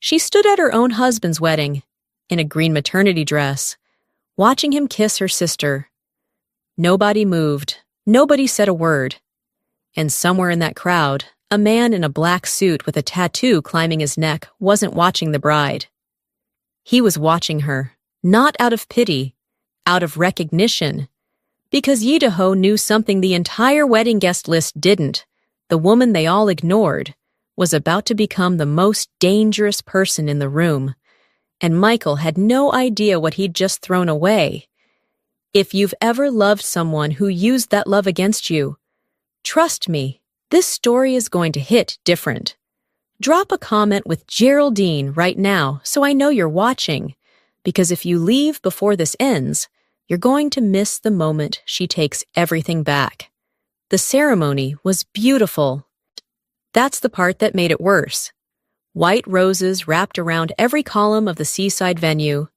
She stood at her own husband's wedding, in a green maternity dress, watching him kiss her sister. Nobody moved. Nobody said a word. And somewhere in that crowd, a man in a black suit with a tattoo climbing his neck wasn't watching the bride. He was watching her, not out of pity, out of recognition, because Idaho knew something the entire wedding guest list didn't. The woman they all ignored was about to become the most dangerous person in the room, and Michael had no idea what he'd just thrown away. If you've ever loved someone who used that love against you, trust me, this story is going to hit different. Drop a comment with Geraldine right now so I know you're watching, because if you leave before this ends, you're going to miss the moment she takes everything back. The ceremony was beautiful. That's the part that made it worse. White roses wrapped around every column of the seaside venue.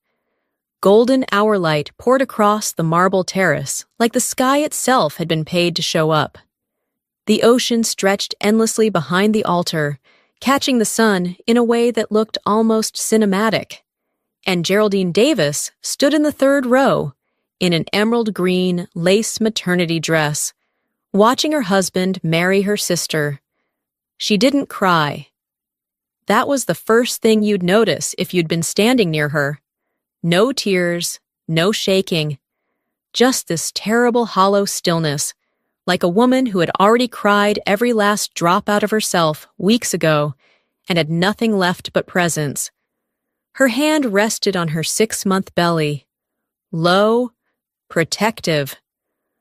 Golden hour light poured across the marble terrace like the sky itself had been paid to show up. The ocean stretched endlessly behind the altar, catching the sun in a way that looked almost cinematic. And Geraldine Davis stood in the third row, in an emerald green lace maternity dress, watching her husband marry her sister. She didn't cry. That was the first thing you'd notice if you'd been standing near her. No tears, no shaking, just this terrible hollow stillness, like a woman who had already cried every last drop out of herself weeks ago and had nothing left but presence. Her hand rested on her 6-month belly, low, protective.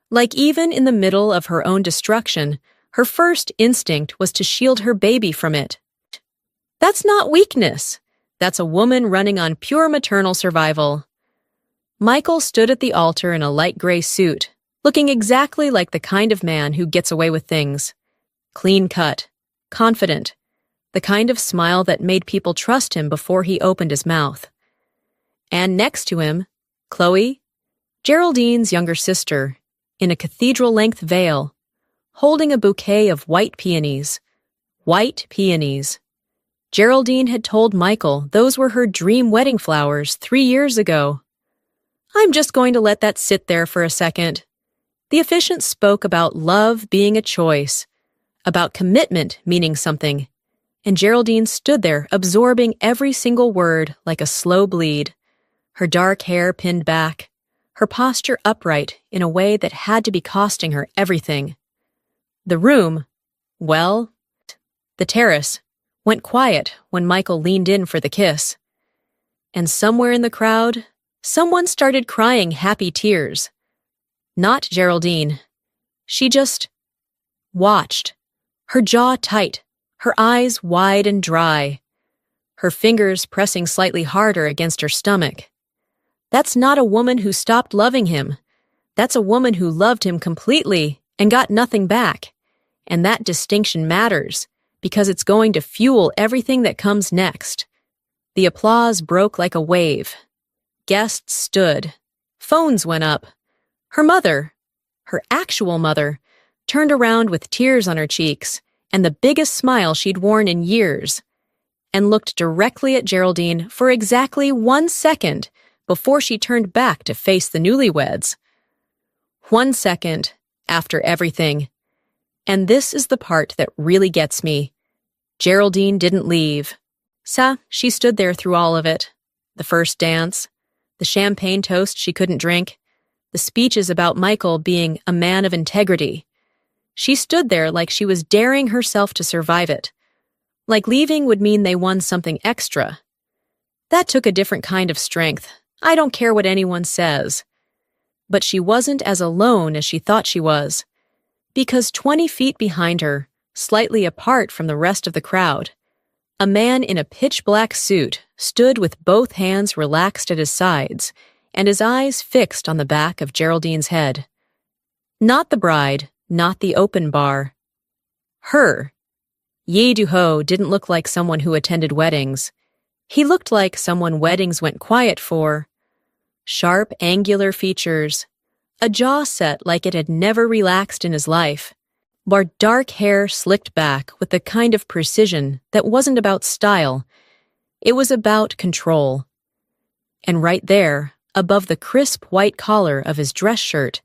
Like even in the middle of her own destruction, her first instinct was to shield her baby from it. That's not weakness. That's a woman running on pure maternal survival. Michael stood at the altar in a light gray suit, looking exactly like the kind of man who gets away with things. Clean-cut, confident, the kind of smile that made people trust him before he opened his mouth. And next to him, Chloe, Geraldine's younger sister, in a cathedral-length veil, holding a bouquet of white peonies. White peonies. Geraldine had told Michael those were her dream wedding flowers 3 years ago. I'm just going to let that sit there for a second. The officiant spoke about love being a choice, about commitment meaning something, and Geraldine stood there absorbing every single word like a slow bleed, her dark hair pinned back, her posture upright in a way that had to be costing her everything. The room, well, the terrace, went quiet when Michael leaned in for the kiss. And somewhere in the crowd, someone started crying happy tears. Not Geraldine. She just watched, her jaw tight, her eyes wide and dry, her fingers pressing slightly harder against her stomach. That's not a woman who stopped loving him. That's a woman who loved him completely and got nothing back. And that distinction matters, because it's going to fuel everything that comes next. The applause broke like a wave. Guests stood. Phones went up. Her mother, her actual mother, turned around with tears on her cheeks and the biggest smile she'd worn in years, and looked directly at Geraldine for exactly 1 second before she turned back to face the newlyweds. 1 second after everything. And this is the part that really gets me. Geraldine didn't leave. She stood there through all of it. The first dance, the champagne toast she couldn't drink, the speeches about Michael being a man of integrity. She stood there like she was daring herself to survive it. Like leaving would mean they won something extra. That took a different kind of strength. I don't care what anyone says. But she wasn't as alone as she thought she was. Because 20 feet behind her, slightly apart from the rest of the crowd, a man in a pitch-black suit stood with both hands relaxed at his sides and his eyes fixed on the back of Geraldine's head. Not the bride, not the open bar. Her. Ye Duho didn't look like someone who attended weddings. He looked like someone weddings went quiet for. Sharp, angular features, a jaw set like it had never relaxed in his life, bar dark hair slicked back with the kind of precision that wasn't about style. It was about control. And right there, above the crisp white collar of his dress shirt,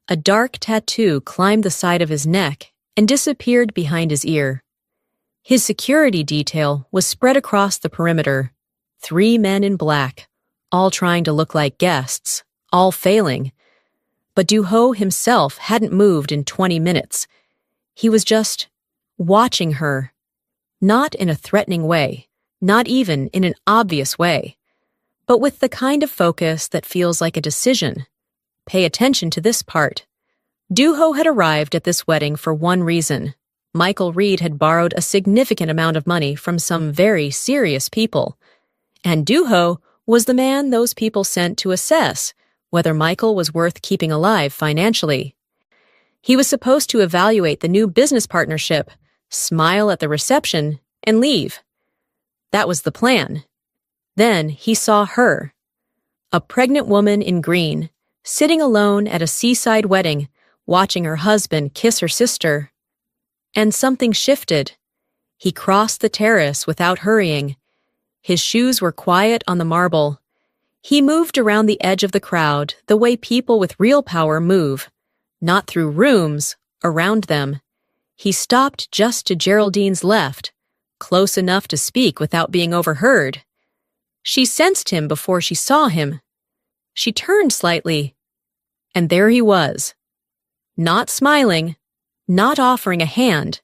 a dark tattoo climbed the side of his neck and disappeared behind his ear. His security detail was spread across the perimeter, 3 men in black, all trying to look like guests, all failing. But Do-ho himself hadn't moved in 20 minutes. He was just watching her, not in a threatening way, not even in an obvious way, but with the kind of focus that feels like a decision. Pay attention to this part. Do-ho had arrived at this wedding for one reason. Michael Reed had borrowed a significant amount of money from some very serious people, and Do-ho was the man those people sent to assess whether Michael was worth keeping alive financially. He was supposed to evaluate the new business partnership, smile at the reception, and leave. That was the plan. Then he saw her, a pregnant woman in green, sitting alone at a seaside wedding, watching her husband kiss her sister. And something shifted. He crossed the terrace without hurrying. His shoes were quiet on the marble. He moved around the edge of the crowd the way people with real power move, not through rooms, around them. He stopped just to Geraldine's left, close enough to speak without being overheard. She sensed him before she saw him. She turned slightly, and there he was. Not smiling, not offering a hand,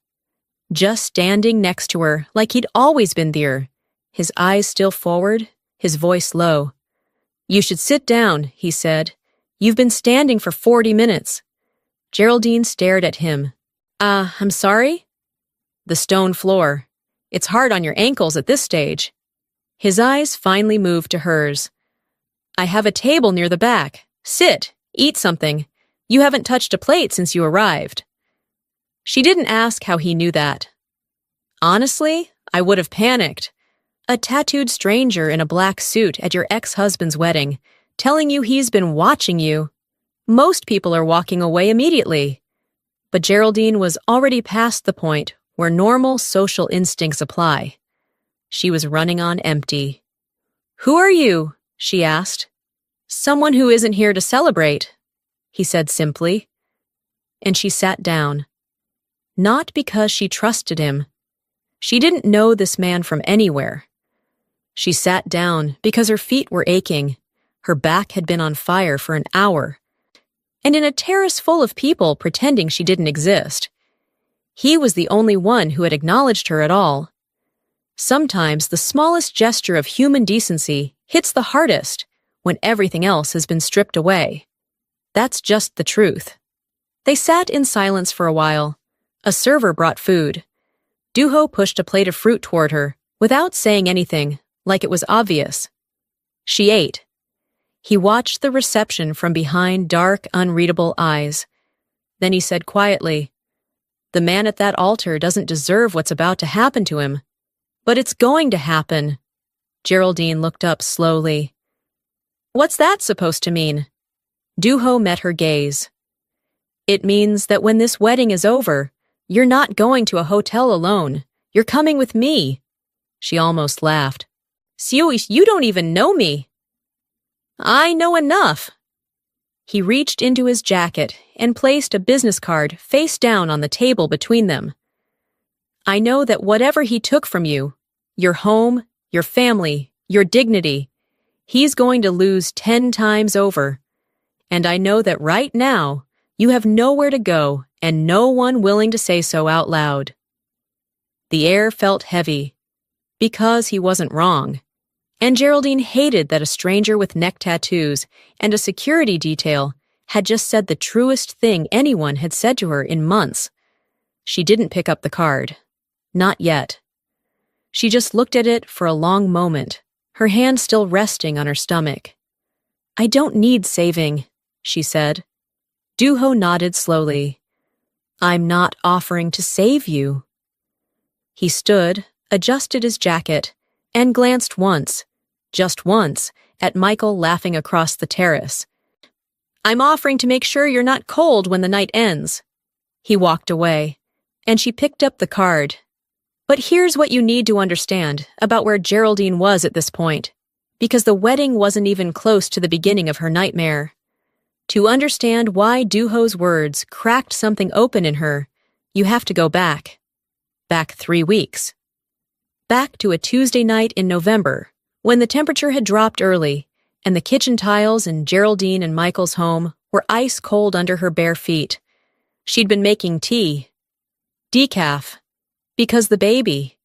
just standing next to her like he'd always been there, his eyes still forward, his voice low. "You should sit down," he said. "You've been standing for 40 minutes. Geraldine stared at him. I'm sorry?" "The stone floor. It's hard on your ankles at this stage." His eyes finally moved to hers. "I have a table near the back. Sit, eat something. You haven't touched a plate since you arrived." She didn't ask how he knew that. "Honestly, I would have panicked. A tattooed stranger in a black suit at your ex-husband's wedding, telling you he's been watching you. Most people are walking away immediately." But Geraldine was already past the point where normal social instincts apply. She was running on empty. "Who are you?" she asked. "Someone who isn't here to celebrate," he said simply. And she sat down. Not because she trusted him. She didn't know this man from anywhere. She sat down because her feet were aching. Her back had been on fire for an hour. And in a terrace full of people pretending she didn't exist. He was the only one who had acknowledged her at all. Sometimes the smallest gesture of human decency hits the hardest when everything else has been stripped away. That's just the truth. They sat in silence for a while. A server brought food. Do-ho pushed a plate of fruit toward her, without saying anything, like it was obvious. She ate. He watched the reception from behind dark, unreadable eyes. Then he said quietly, "The man at that altar doesn't deserve what's about to happen to him." "But it's going to happen." Geraldine looked up slowly. "What's that supposed to mean?" Do-ho met her gaze. "It means that when this wedding is over, you're not going to a hotel alone. You're coming with me." She almost laughed. "Seo, you don't even know me." "I know enough." He reached into his jacket and placed a business card face down on the table between them. "I know that whatever he took from you, your home, your family, your dignity, he's going to lose 10 times over. And I know that right now, you have nowhere to go and no one willing to say so out loud." The air felt heavy, because he wasn't wrong. And Geraldine hated that a stranger with neck tattoos and a security detail had just said the truest thing anyone had said to her in months. She didn't pick up the card. Not yet. She just looked at it for a long moment, her hand still resting on her stomach. "I don't need saving," she said. Do-ho nodded slowly. "I'm not offering to save you." He stood, adjusted his jacket, and glanced once, just once, at Michael laughing across the terrace. "I'm offering to make sure you're not cold when the night ends." He walked away, and she picked up the card. But here's what you need to understand about where Geraldine was at this point, because the wedding wasn't even close to the beginning of her nightmare. To understand why Duho's words cracked something open in her, you have to go back. Back 3 weeks. Back to a Tuesday night in November, when the temperature had dropped early, and the kitchen tiles in Geraldine and Michael's home were ice cold under her bare feet. She'd been making tea. Decaf. Because the baby.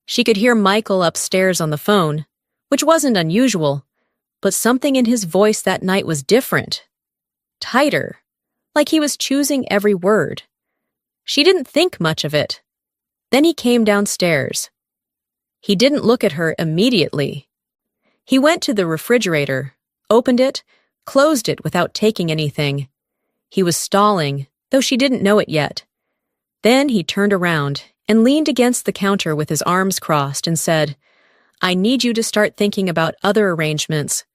She could hear Michael upstairs on the phone, which wasn't unusual, but something in his voice that night was different. Tighter. Like he was choosing every word. She didn't think much of it. Then he came downstairs. He didn't look at her immediately. He went to the refrigerator, opened it, closed it without taking anything. He was stalling, though she didn't know it yet. Then he turned around and leaned against the counter with his arms crossed and said, "I need you to start thinking about other arrangements."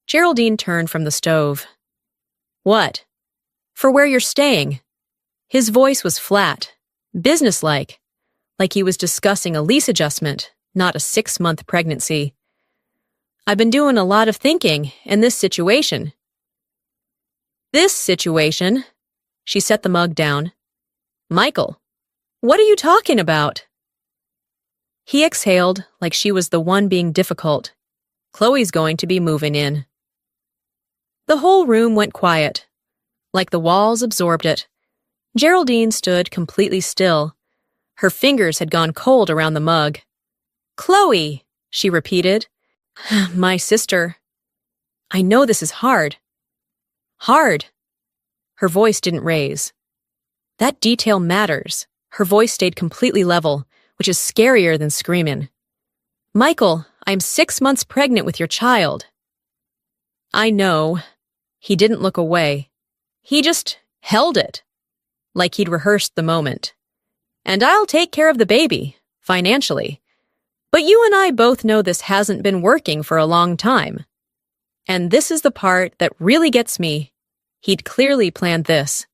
Geraldine turned from the stove. "What?" "For where you're staying." His voice was flat, businesslike, like he was discussing a lease adjustment, not a 6-month pregnancy. "I've been doing a lot of thinking, and this situation." "This situation?" She set the mug down. "Michael, what are you talking about?" He exhaled like she was the one being difficult. "Chloe's going to be moving in." The whole room went quiet, like the walls absorbed it. Geraldine stood completely still. Her fingers had gone cold around the mug. "Chloe," she repeated. "My sister. I know this is hard." "Hard." Her voice didn't raise. That detail matters. Her voice stayed completely level, which is scarier than screaming. "Michael, I'm 6 months pregnant with your child." "I know." He didn't look away. He just held it, like he'd rehearsed the moment. "And I'll take care of the baby, financially. But you and I both know this hasn't been working for a long time. And this is the part that really gets me. He'd clearly planned this.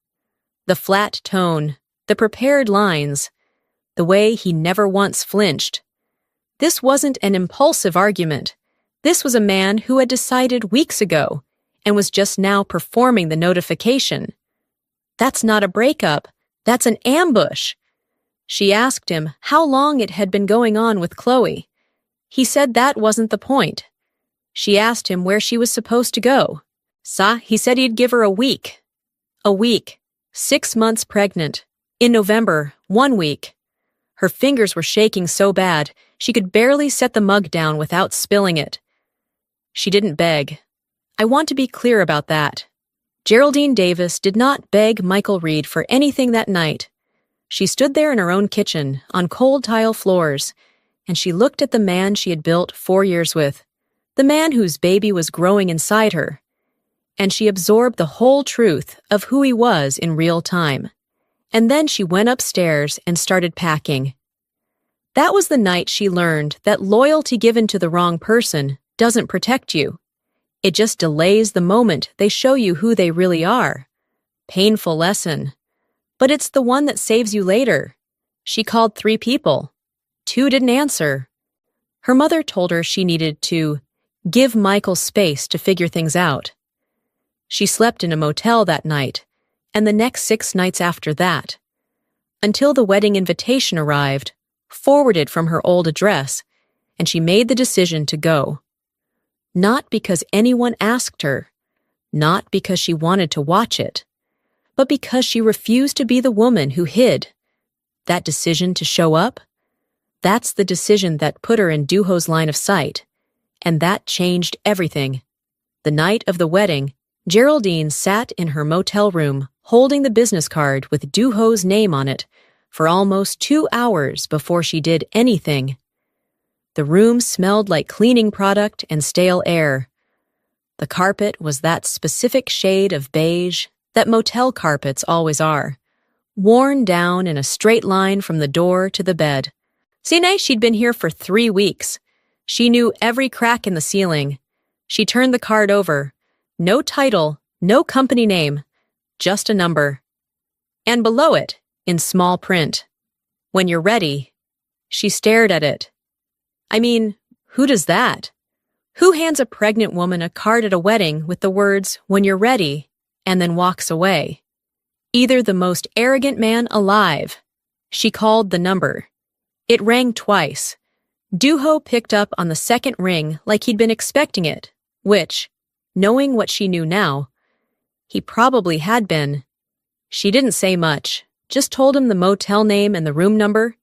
The flat tone, the prepared lines, the way he never once flinched. This wasn't an impulsive argument. This was a man who had decided weeks ago and was just now performing the notification. That's not a breakup. That's an ambush. She asked him how long it had been going on with Chloe. He said that wasn't the point. She asked him where she was supposed to go. He said he'd give her a week. A week. 6 months pregnant. In November, 1 week. Her fingers were shaking so bad, she could barely set the mug down without spilling it. She didn't beg. I want to be clear about that. Geraldine Davis did not beg Michael Reed for anything that night. She stood there in her own kitchen, on cold tile floors, and she looked at the man she had built 4 years with, the man whose baby was growing inside her, and she absorbed the whole truth of who he was in real time. And then she went upstairs and started packing. That was the night she learned that loyalty given to the wrong person doesn't protect you. It just delays the moment they show you who they really are. Painful lesson. But it's the one that saves you later. She called 3 people. 2 didn't answer. Her mother told her she needed to give Michael space to figure things out. She slept in a motel that night, and the next 6 nights after that, until the wedding invitation arrived, forwarded from her old address, and she made the decision to go. Not because anyone asked her, not because she wanted to watch it, but because she refused to be the woman who hid. That decision to show up, that's the decision that put her in Duho's line of sight, and that changed everything. The night of the wedding, Geraldine sat in her motel room holding the business card with Duho's name on it for almost 2 hours before she did anything. The room smelled like cleaning product and stale air. The carpet was that specific shade of beige that motel carpets always are, worn down in a straight line from the door to the bed. She'd been here for 3 weeks. She knew every crack in the ceiling. She turned the card over. No title, no company name, just a number. And below it, in small print, "When you're ready, She stared at it. I mean, who does that? Who hands a pregnant woman a card at a wedding with the words, "When you're ready," and then walks away? Either the most arrogant man alive. She called the number. It rang twice. Duho picked up on the second ring like he'd been expecting it, which, knowing what she knew now, he probably had been. She didn't say much, just told him the motel name and the room number.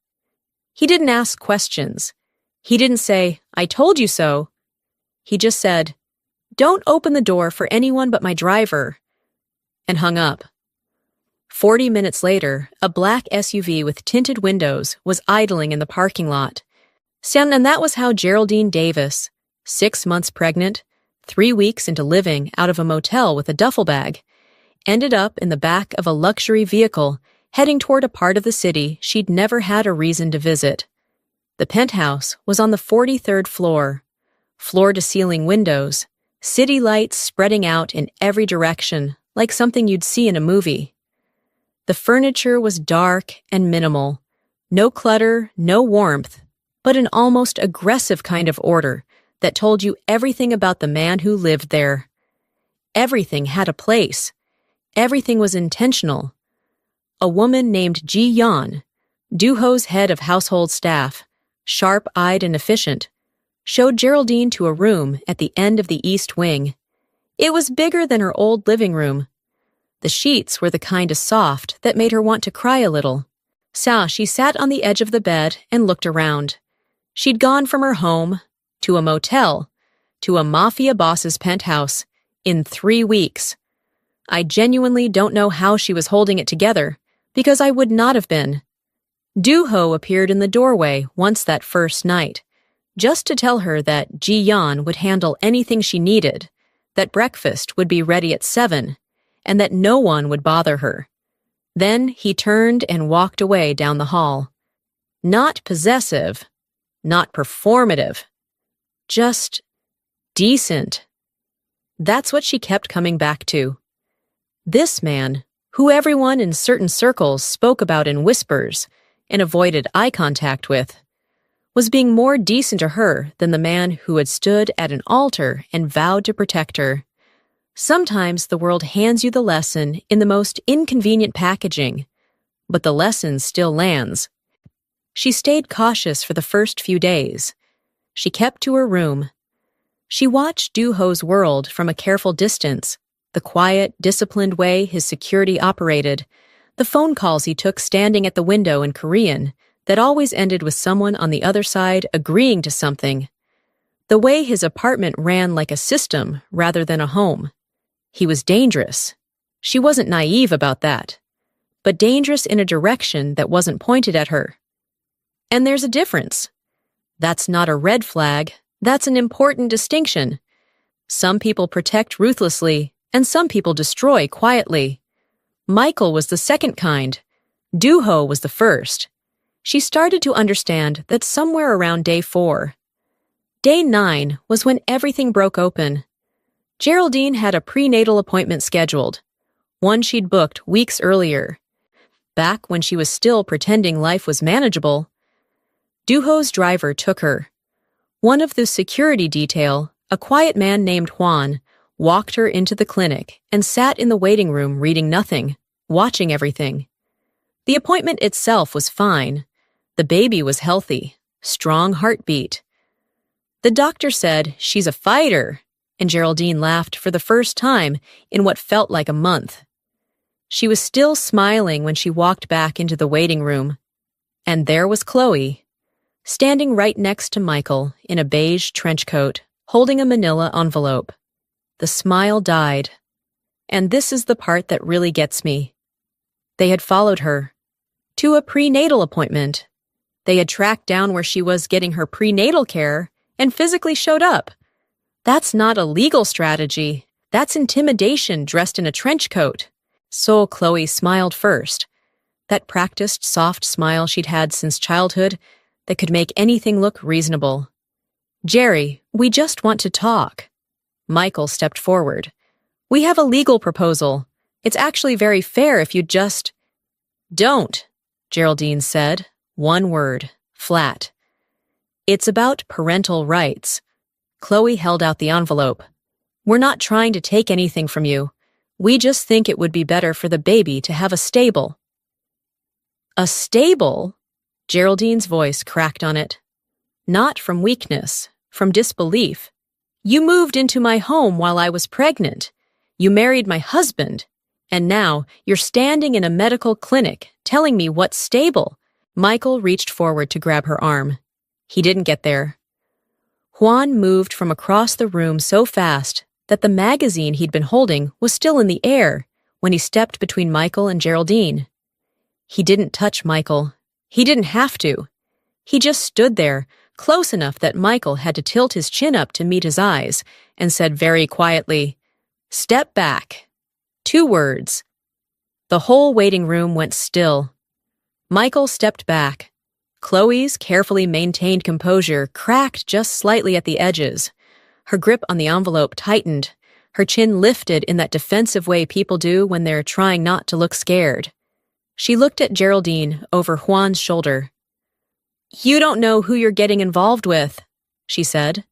He didn't ask questions. He didn't say, "I told you so." He just said, "Don't open the door for anyone but my driver," and hung up. 40 minutes later, a black SUV with tinted windows was idling in the parking lot. And that was how Geraldine Davis, 6 months pregnant, 3 weeks into living out of a motel with a duffel bag, ended up in the back of a luxury vehicle heading toward a part of the city she'd never had a reason to visit. The penthouse was on the 43rd floor. Floor-to-ceiling windows, city lights spreading out in every direction like something you'd see in a movie. The furniture was dark and minimal. No clutter, no warmth, but an almost aggressive kind of order that told you everything about the man who lived there. Everything had a place. Everything was intentional. A woman named Ji Yan, Duho's head of household staff, sharp-eyed and efficient, showed Geraldine to a room at the end of the east wing. It was bigger than her old living room. The sheets were the kind of soft that made her want to cry a little. So she sat on the edge of the bed and looked around. She'd gone from her home, to a motel, to a Mafia boss's penthouse, in 3 weeks. I genuinely don't know how she was holding it together, because I would not have been. Duho appeared in the doorway once that first night, just to tell her that Ji Yan would handle anything she needed, that breakfast would be ready at 7, and that no one would bother her. Then he turned and walked away down the hall. Not possessive, not performative, just decent. That's what she kept coming back to. This man, who everyone in certain circles spoke about in whispers and avoided eye contact with, was being more decent to her than the man who had stood at an altar and vowed to protect her. Sometimes the world hands you the lesson in the most inconvenient packaging, but the lesson still lands. She stayed cautious for the first few days. She kept to her room. She watched Duho's world from a careful distance, the quiet, disciplined way his security operated, the phone calls he took standing at the window in Korean that always ended with someone on the other side agreeing to something, the way his apartment ran like a system rather than a home. He was dangerous. She wasn't naive about that, but dangerous in a direction that wasn't pointed at her. And there's a difference. That's not a red flag. That's an important distinction. Some people protect ruthlessly, and some people destroy quietly. Michael was the second kind. Duho was the first. She started to understand that somewhere around day 4. Day 9 was when everything broke open. Geraldine had a prenatal appointment scheduled, one she'd booked weeks earlier. Back when she was still pretending life was manageable, Duho's driver took her. One of the security detail, a quiet man named Juan, walked her into the clinic and sat in the waiting room reading nothing, watching everything. The appointment itself was fine. The baby was healthy, strong heartbeat. The doctor said, "She's a fighter," and Geraldine laughed for the first time in what felt like a month. She was still smiling when she walked back into the waiting room. And there was Chloe, standing right next to Michael in a beige trench coat, holding a manila envelope. The smile died. And this is the part that really gets me. They had followed her to a prenatal appointment. They had tracked down where she was getting her prenatal care and physically showed up. That's not a legal strategy. That's intimidation dressed in a trench coat. So Chloe smiled first. That practiced, soft smile she'd had since childhood that could make anything look reasonable. "Jerry, we just want to talk." Michael stepped forward. "We have a legal proposal. It's actually very fair if you just—" "Don't," Geraldine said. One word. flat. "It's about parental rights." Chloe held out the envelope. "We're not trying to take anything from you. We just think it would be better for the baby to have a stable." "A stable?" Geraldine's voice cracked on it. "Not from weakness, from disbelief. You moved into my home while I was pregnant. You married my husband. And now you're standing in a medical clinic telling me what's stable." Michael reached forward to grab her arm. He didn't get there. Juan moved from across the room so fast that the magazine he'd been holding was still in the air when he stepped between Michael and Geraldine. He didn't touch Michael. He didn't have to. He just stood there, close enough that Michael had to tilt his chin up to meet his eyes, and said very quietly, "Step back." 2 words. The whole waiting room went still. Michael stepped back. Chloe's carefully maintained composure cracked just slightly at the edges. Her grip on the envelope tightened. Her chin lifted in that defensive way people do when they're trying not to look scared. She looked at Geraldine over Juan's shoulder. "You don't know who you're getting involved with," she said.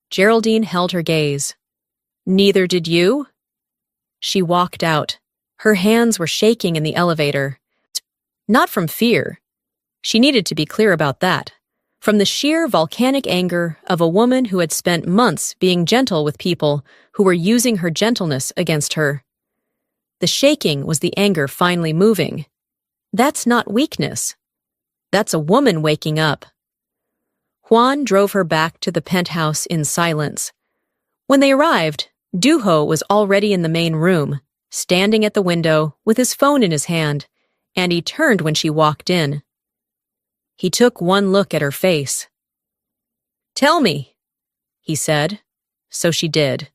Geraldine held her gaze. "Neither did you?" She walked out. Her hands were shaking in the elevator. Not from fear. She needed to be clear about that. From the sheer volcanic anger of a woman who had spent months being gentle with people who were using her gentleness against her. The shaking was the anger finally moving. That's not weakness. That's a woman waking up. Juan drove her back to the penthouse in silence. When they arrived, Duho was already in the main room, standing at the window with his phone in his hand, and he turned when she walked in. He took one look at her face. "Tell me," he said. So she did.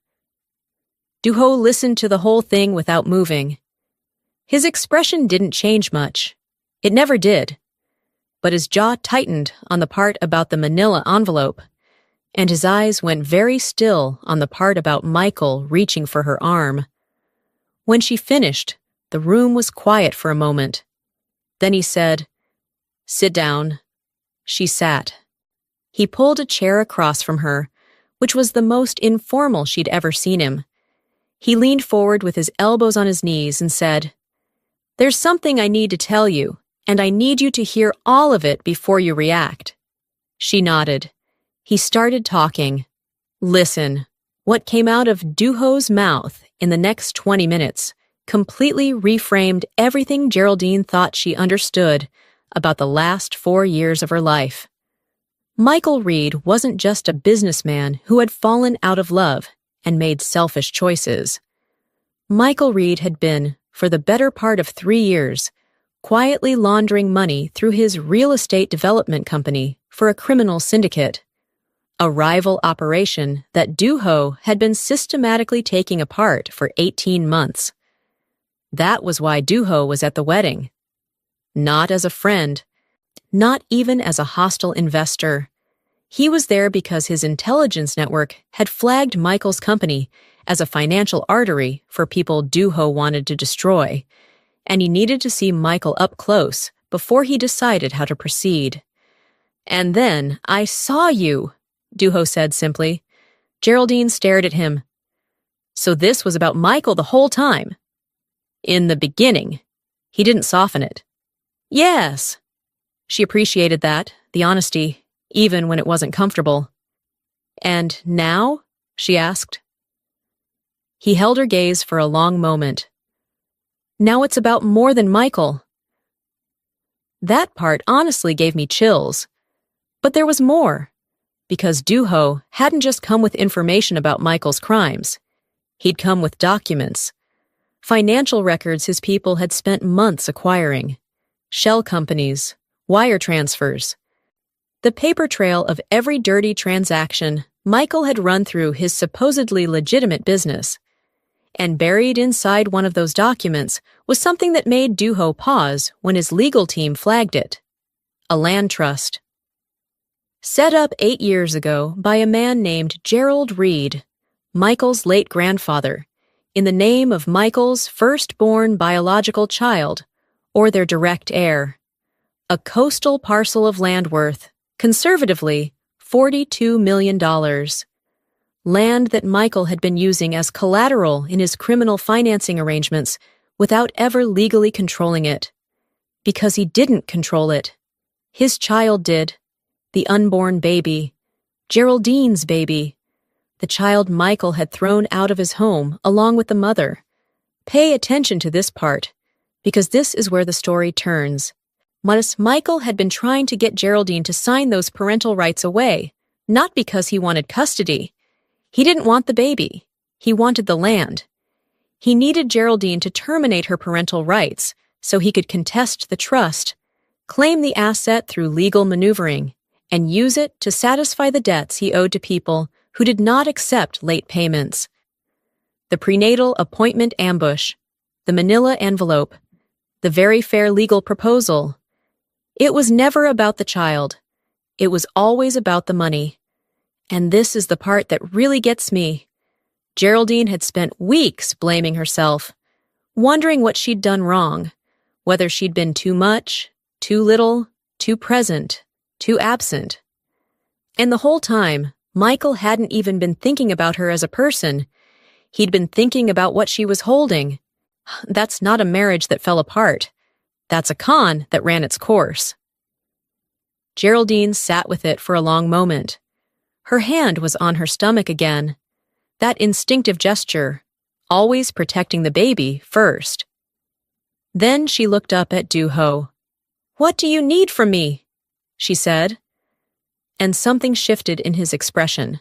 Duho listened to the whole thing without moving. His expression didn't change much. It never did. But his jaw tightened on the part about the manila envelope, and his eyes went very still on the part about Michael reaching for her arm. When she finished, the room was quiet for a moment. Then he said, "Sit down." She sat. He pulled a chair across from her, which was the most informal she'd ever seen him. He leaned forward with his elbows on his knees and said, "There's something I need to tell you, and I need you to hear all of it before you react." She nodded. He started talking. Listen, what came out of Duho's mouth in the next 20 minutes completely reframed everything Geraldine thought she understood about the last 4 years of her life. Michael Reed wasn't just a businessman who had fallen out of love and made selfish choices. Michael Reed had been, for the better part of 3 years, quietly laundering money through his real estate development company for a criminal syndicate, a rival operation that Duho had been systematically taking apart for 18 months. That was why Duho was at the wedding. Not as a friend, not even as a hostile investor. He was there because his intelligence network had flagged Michael's company as a financial artery for people Duho wanted to destroy, and he needed to see Michael up close before he decided how to proceed. "And then I saw you," Duho said simply. Geraldine stared at him. "So this was about Michael the whole time?" "In the beginning." He didn't soften it. "Yes." She appreciated that, the honesty, even when it wasn't comfortable. "And now?" she asked. He held her gaze for a long moment. "Now it's about more than Michael." That part honestly gave me chills. But there was more, because Duho hadn't just come with information about Michael's crimes. He'd come with documents. Financial records his people had spent months acquiring. Shell companies, wire transfers. The paper trail of every dirty transaction Michael had run through his supposedly legitimate business. And buried inside one of those documents was something that made Duho pause when his legal team flagged it. A land trust. Set up 8 years ago by a man named Gerald Reed, Michael's late grandfather, in the name of Michael's firstborn biological child, or their direct heir. A coastal parcel of land worth Conservatively, $42 million. Land that Michael had been using as collateral in his criminal financing arrangements without ever legally controlling it. Because he didn't control it. His child did. The unborn baby. Geraldine's baby. The child Michael had thrown out of his home along with the mother. Pay attention to this part, because this is where the story turns. Michael had been trying to get Geraldine to sign those parental rights away, not because he wanted custody. He didn't want the baby. He wanted the land. He needed Geraldine to terminate her parental rights so he could contest the trust, claim the asset through legal maneuvering, and use it to satisfy the debts he owed to people who did not accept late payments. The prenatal appointment ambush, the manila envelope, the very fair legal proposal. It was never about the child. It was always about the money. And this is the part that really gets me. Geraldine had spent weeks blaming herself, wondering what she'd done wrong, whether she'd been too much, too little, too present, too absent. And the whole time, Michael hadn't even been thinking about her as a person. He'd been thinking about what she was holding. That's not a marriage that fell apart. That's a con that ran its course. Geraldine sat with it for a long moment. Her hand was on her stomach again. That instinctive gesture, always protecting the baby first. Then she looked up at Du-ho. "What do you need from me?" she said. And something shifted in his expression.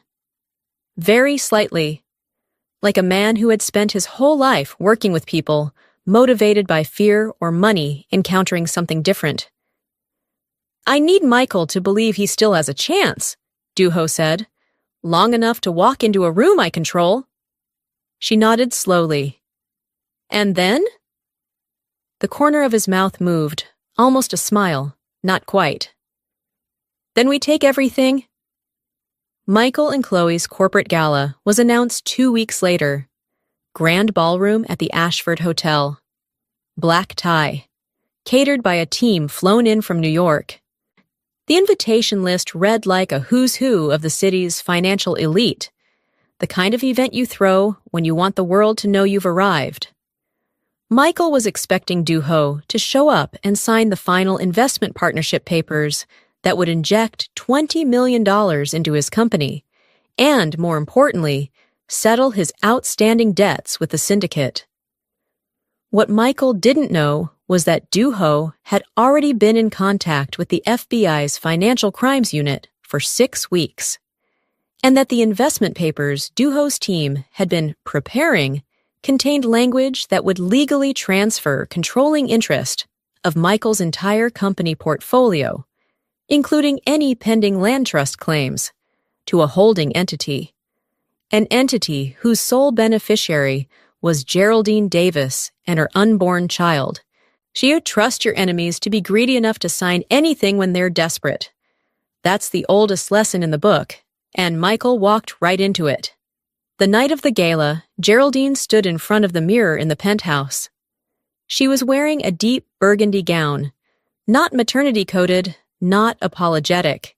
Very slightly, like a man who had spent his whole life working with people, motivated by fear or money, encountering something different. "I need Michael to believe he still has a chance," Du-ho said. "Long enough to walk into a room I control." She nodded slowly. "And then?" The corner of his mouth moved, almost a smile, not quite. "Then we take everything." Michael and Chloe's corporate gala was announced 2 weeks later. Grand ballroom at the Ashford Hotel. Black tie. Catered by a team flown in from New York. The invitation list read like a who's who of the city's financial elite. The kind of event you throw when you want the world to know you've arrived. Michael was expecting Du-ho to show up and sign the final investment partnership papers that would inject $20 million into his company, and, more importantly, settle his outstanding debts with the syndicate. What Michael didn't know was that Du-ho had already been in contact with the FBI's Financial Crimes Unit for 6 weeks, and that the investment papers Du-ho's team had been preparing contained language that would legally transfer controlling interest of Michael's entire company portfolio, including any pending land trust claims, to a holding entity. An entity whose sole beneficiary was Geraldine Davis and her unborn child. You trust your enemies to be greedy enough to sign anything when they're desperate. That's the oldest lesson in the book, and Michael walked right into it. The night of the gala, Geraldine stood in front of the mirror in the penthouse. She was wearing a deep burgundy gown, not maternity-coated, not apologetic.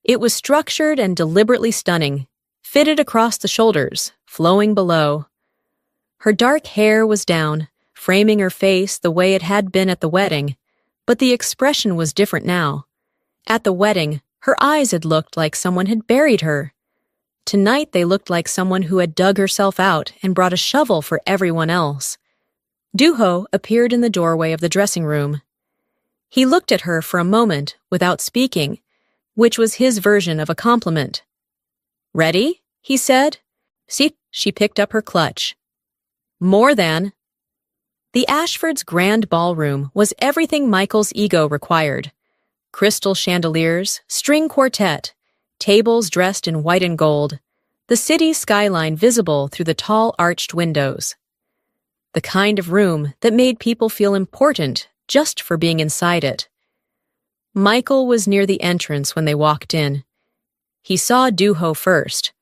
It was structured and deliberately stunning, fitted across the shoulders, flowing below. Her dark hair was down, framing her face the way it had been at the wedding, but the expression was different now. At the wedding, her eyes had looked like someone had buried her. Tonight they looked like someone who had dug herself out and brought a shovel for everyone else. Du-ho appeared in the doorway of the dressing room. He looked at her for a moment without speaking, which was his version of a compliment. "Ready?" he said. "See?" She picked up her clutch. "More than." The Ashford's grand ballroom was everything Michael's ego required. Crystal chandeliers, string quartet, tables dressed in white and gold, the city skyline visible through the tall arched windows. The kind of room that made people feel important just for being inside it. Michael was near the entrance when they walked in. He saw Du-ho first.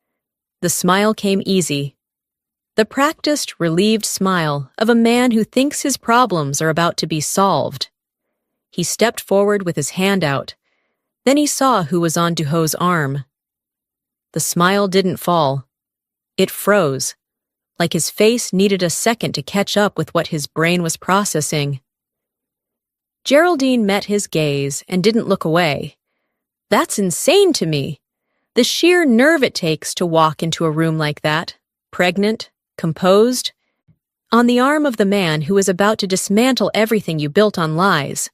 The smile came easy. The practiced, relieved smile of a man who thinks his problems are about to be solved. He stepped forward with his hand out. Then he saw who was on Duho's arm. The smile didn't fall. It froze, like his face needed a second to catch up with what his brain was processing. Geraldine met his gaze and didn't look away. That's insane to me. The sheer nerve it takes to walk into a room like that, pregnant, composed, on the arm of the man who is about to dismantle everything you built on lies.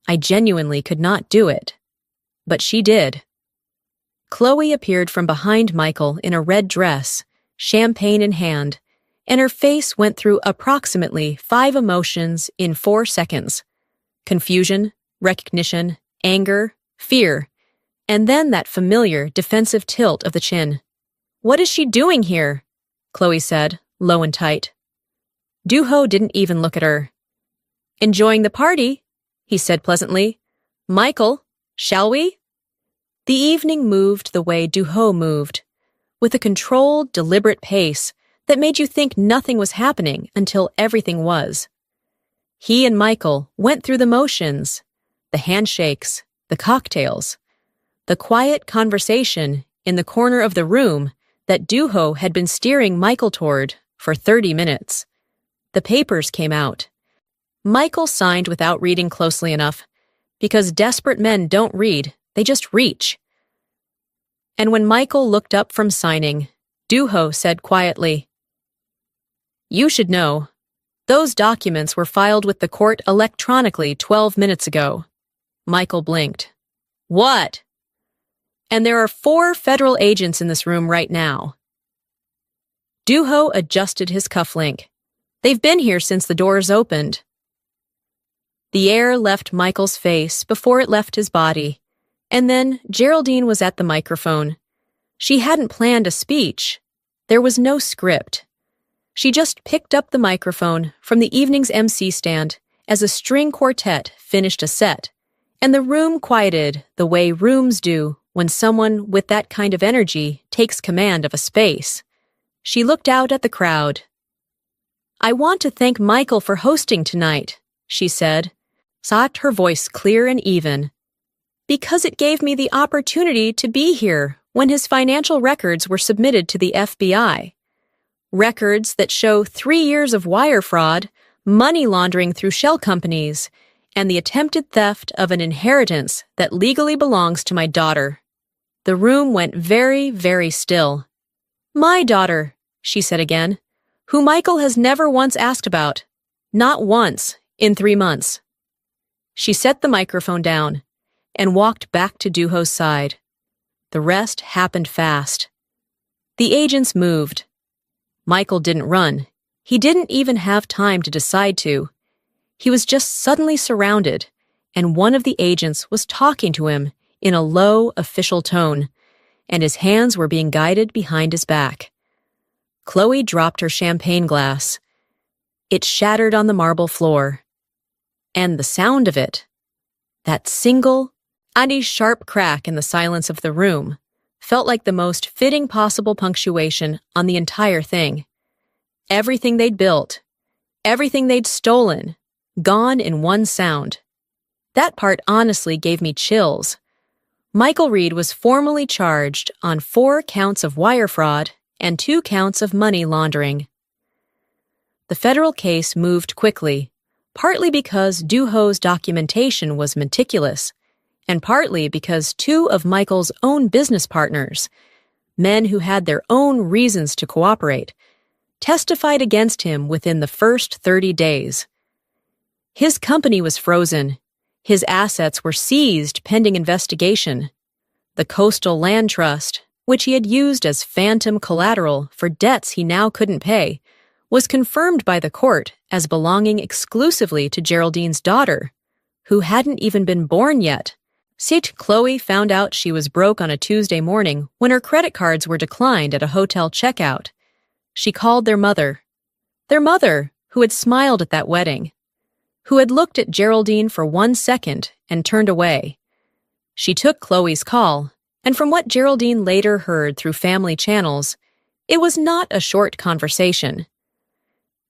I genuinely could not do it. But she did. Chloe appeared from behind Michael in a red dress, champagne in hand, and her face went through approximately 5 emotions in 4 seconds. Confusion, recognition, anger, fear, and then that familiar defensive tilt of the chin. "What is she doing here?" Chloe said, low and tight. Duho didn't even look at her. "Enjoying the party," he said pleasantly. "Michael, shall we?" The evening moved the way Duho moved, with a controlled, deliberate pace that made you think nothing was happening until everything was. He and Michael went through the motions, the handshakes, the cocktails, the quiet conversation in the corner of the room that Duho had been steering Michael toward for 30 minutes. The papers came out. Michael signed without reading closely enough, because desperate men don't read, they just reach. And when Michael looked up from signing, Duho said quietly, "You should know. Those documents were filed with the court electronically 12 minutes ago." Michael blinked. "What?" "And there are 4 federal agents in this room right now." Duho adjusted his cufflink. "They've been here since the doors opened." The air left Michael's face before it left his body, and then Geraldine was at the microphone. She hadn't planned a speech. There was no script. She just picked up the microphone from the evening's MC stand as a string quartet finished a set, and the room quieted the way rooms do when someone with that kind of energy takes command of a space. She looked out at the crowd. "I want to thank Michael for hosting tonight," she said, her voice clear and even, "because it gave me the opportunity to be here when his financial records were submitted to the FBI. Records that show 3 years of wire fraud, money laundering through shell companies, and the attempted theft of an inheritance that legally belongs to my daughter." The room went very, very still. "My daughter," she said again, "who Michael has never once asked about. Not once in 3 months." She set the microphone down and walked back to Duho's side. The rest happened fast. The agents moved. Michael didn't run. He didn't even have time to decide to. He was just suddenly surrounded, and one of the agents was talking to him in a low, official tone, and his hands were being guided behind his back. Chloe dropped her champagne glass. It shattered on the marble floor. And the sound of it, that single, sharp crack in the silence of the room, felt like the most fitting possible punctuation on the entire thing. Everything they'd built, everything they'd stolen, gone in one sound. That part honestly gave me chills. Michael Reed was formally charged on 4 counts of wire fraud and 2 counts of money laundering. The federal case moved quickly, partly because Duho's documentation was meticulous, and partly because 2 of Michael's own business partners, men who had their own reasons to cooperate, testified against him within the first 30 days. His company was frozen. His assets were seized pending investigation. The Coastal Land Trust, which he had used as phantom collateral for debts he now couldn't pay, was confirmed by the court as belonging exclusively to Geraldine's daughter, who hadn't even been born yet. Chloe found out she was broke on a Tuesday morning when her credit cards were declined at a hotel checkout. She called their mother, who had smiled at that wedding, who had looked at Geraldine for 1 second and turned away. She took Chloe's call, and from what Geraldine later heard through family channels, it was not a short conversation.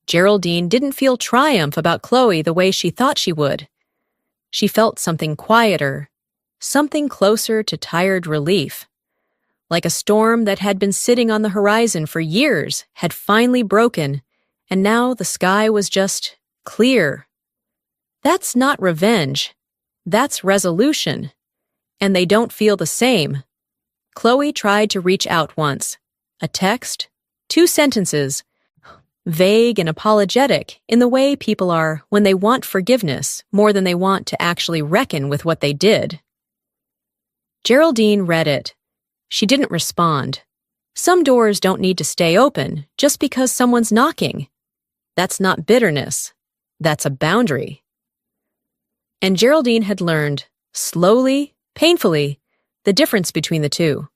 Geraldine didn't feel triumph about Chloe the way she thought she would. She felt something quieter, something closer to tired relief. Like a storm that had been sitting on the horizon for years had finally broken, and now the sky was just clear. That's not revenge. That's resolution. And they don't feel the same. Chloe tried to reach out once. A text, 2 sentences, vague and apologetic in the way people are when they want forgiveness more than they want to actually reckon with what they did. Geraldine read it. She didn't respond. Some doors don't need to stay open just because someone's knocking. That's not bitterness. That's a boundary. And Geraldine had learned, slowly, painfully, the difference between the two.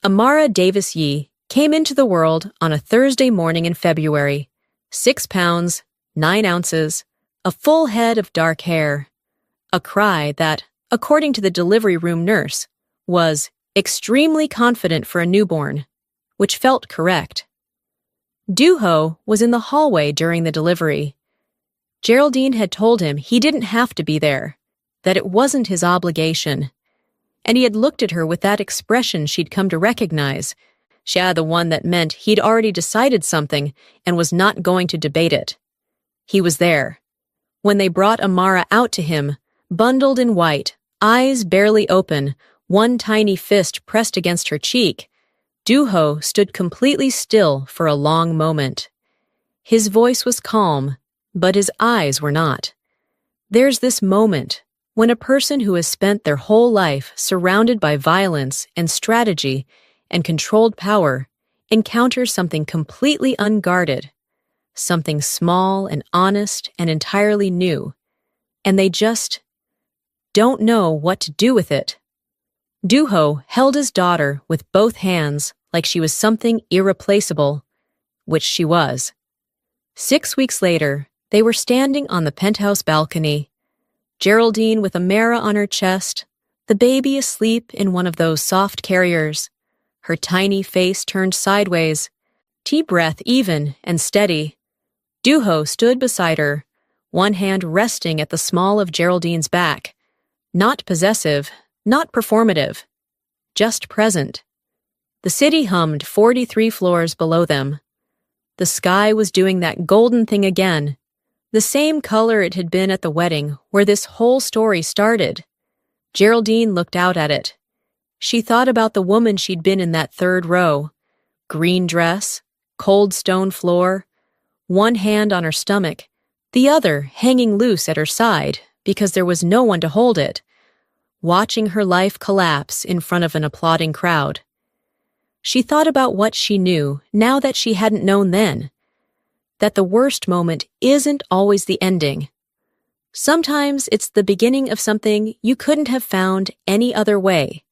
Amara Davis Yee came into the world on a Thursday morning in February, 6 pounds, 9 ounces, a full head of dark hair, a cry that, according to the delivery room nurse, was extremely confident for a newborn, which felt correct. Duho was in the hallway during the delivery. Geraldine had told him he didn't have to be there, that it wasn't his obligation, and he had looked at her with that expression she'd come to recognize, the one that meant he'd already decided something and was not going to debate it. He was there. When they brought Amara out to him, bundled in white, eyes barely open, one tiny fist pressed against her cheek, Duho stood completely still for a long moment. His voice was calm, but his eyes were not. There's this moment when a person who has spent their whole life surrounded by violence and strategy and controlled power encounters something completely unguarded, something small and honest and entirely new, and they just don't know what to do with it. Duho held his daughter with both hands like she was something irreplaceable, which she was. 6 weeks later, they were standing on the penthouse balcony, Geraldine with Amara on her chest, the baby asleep in one of those soft carriers, her tiny face turned sideways, breath even and steady. Duho stood beside her, one hand resting at the small of Geraldine's back, not possessive, not performative, just present. The city hummed 43 floors below them. The sky was doing that golden thing again, the same color it had been at the wedding where this whole story started. Geraldine looked out at it. She thought about the woman she'd been in that 3rd row. Green dress, cold stone floor, one hand on her stomach, the other hanging loose at her side because there was no one to hold it, watching her life collapse in front of an applauding crowd. She thought about what she knew now that she hadn't known then, that the worst moment isn't always the ending. Sometimes it's the beginning of something you couldn't have found any other way.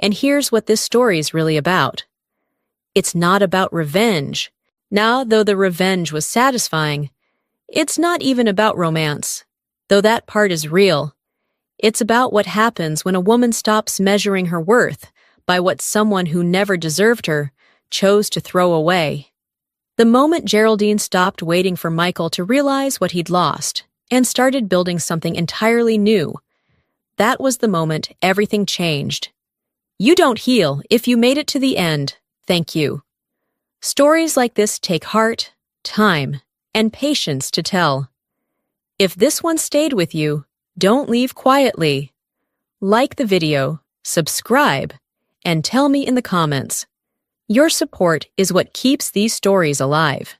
And here's what this story's really about. It's not about revenge. Now, though the revenge was satisfying, it's not even about romance, though that part is real. It's about what happens when a woman stops measuring her worth by what someone who never deserved her chose to throw away. The moment Geraldine stopped waiting for Michael to realize what he'd lost and started building something entirely new, that was the moment everything changed. You don't heal if you made it to the end, thank you. Stories like this take heart, time, and patience to tell. If this one stayed with you, don't leave quietly. Like the video, subscribe, and tell me in the comments. Your support is what keeps these stories alive.